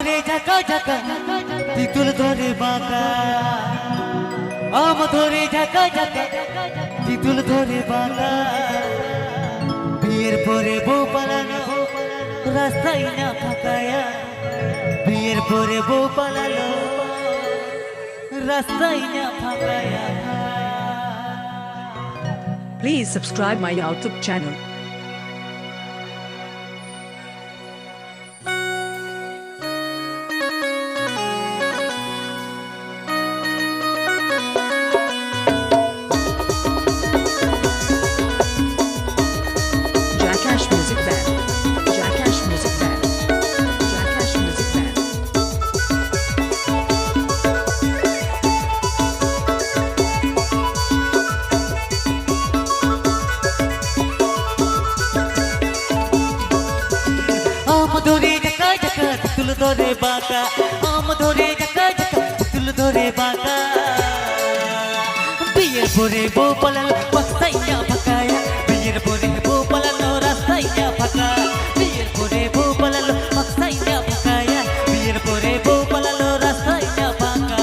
ধরে ঝাঁকা ঝাঁকা তিতুল ধরে বাঁকা আম ধরে ঝাঁকা ঝাঁকা তিতুল ধরে বাঁকা বিয়ের পরে বউ পালানো রাস্তায় না ফাঁকায়া বিয়ের পরে বউ পালালো রাস্তায় না ফাঁকায়া Please subscribe my YouTube channel. Jackass Music Band. Jackass Music Band. Jackass Music Band. আম ধরে ঝাঁকা ঝাঁকা তিতুল ধরে বাঁকা আম ধরে ঝাঁকা ঝাঁকা তিতুল ধরে বাঁকা বিয়ের পরে বউ পালালো রাস্তায় না ফাঁকায়া বিয়ের পরে বউ পালালো রাস্তায় না ফাঁকা বিয়ের পরে বউ পালালো রাস্তায় না ফাঁকায়া বিয়ের পরে বউ পালালো রাস্তায় না ফাঁকা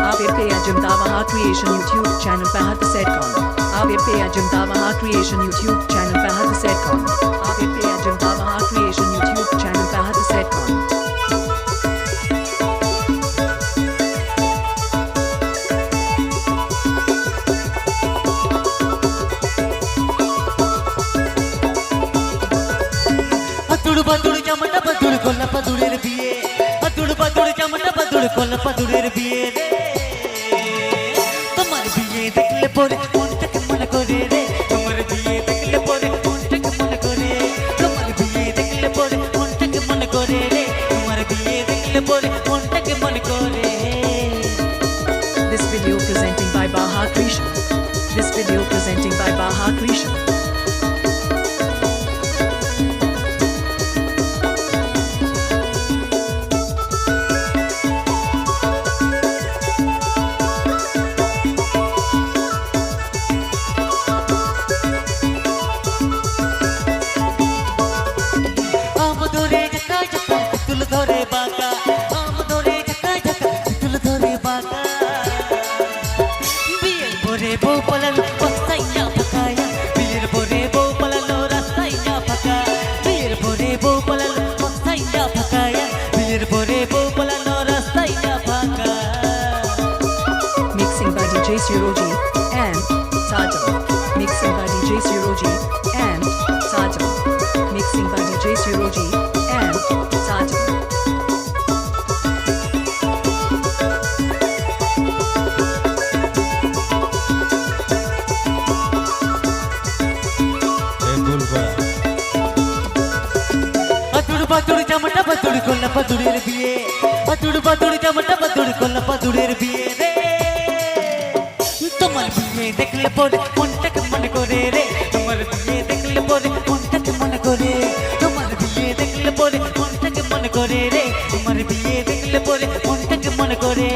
आप पे अजंता महा क्रिएशन YouTube चैनल पे हाथ सेट कौन आप पे अजंता महा क्रिएशन YouTube चैनल पे हाथ सेट कौन आप पे अजंता महा क्रिएशन YouTube चैनल पे हाथ सेट कौन అతుడు బతుడు జమట బతుడు కొల్ల పదుడేর বিয়ে అతుడు బతుడు జమట బతుడు కొల్ల పదుడేর বিয়ে রে তোমার বিয়ে দেখলে পরে মনটাকে মনে করে রে তোমার বিয়ে দেখলে পরে মনটাকে মনে করে তোমার বিয়ে দেখলে পরে মনটাকে মনে করে রে তোমার বিয়ে দেখলে পরে মনটাকে মনে করে This video presenting by Baha Krishna. This video presenting by Baha Krishna. আম ধরে ঝাঁকা ঝাঁকা তিতুল ধরে বাঁকা আম ধরে ঝাঁকা ঝাঁকা তিতুল ধরে বাঁকা বিয়ের পরে বউ পালালো রাস্তায় না ফাঁকায়া বিয়ের পরে বউ পালালো রাস্তায় না ফাঁকা বিয়ের পরে বউ পালালো রাস্তায় না ফাঁকায়া বিয়ের পরে বউ পালালো রাস্তায় না ফাঁকা Mixing by DJ Suroji and Sajam. Mixing by DJ Suroji and Sajam. Mixing by DJ Suroji and Sajam. అతుడు బతుడు జమట బతుడు కొల్ల పదుడేর বিয়ে అతుడు బతుడు జమట బతుడు కొల్ల పదుడేর বিয়ে রে তোমার বিয়ে দেখলে পরে মনটাকে মনে করে রে তোমার বিয়ে দেখলে পরে মনটাকে মনে করে তোমার বিয়ে দেখলে পরে মনটাকে মনে করে রে তোমার বিয়ে দেখলে পরে মনটাকে মনে করে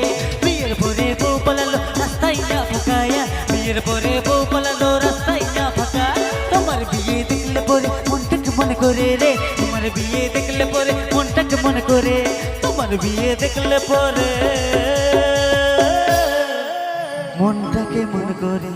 বিয়ের পরে বউ পালালো রাস্তায় না ফাঁকায়া বিয়ের পরে বউ পালালো রাস্তায় না ফাঁকা তোমার বিয়ে দেখলে পরে মনটাকে মনে করে রে তোমার বিয়ে দেখলে পরে মনটাকে মনে করে তোমার বিয়ে দেখলে পরে মনটাকে মনে করে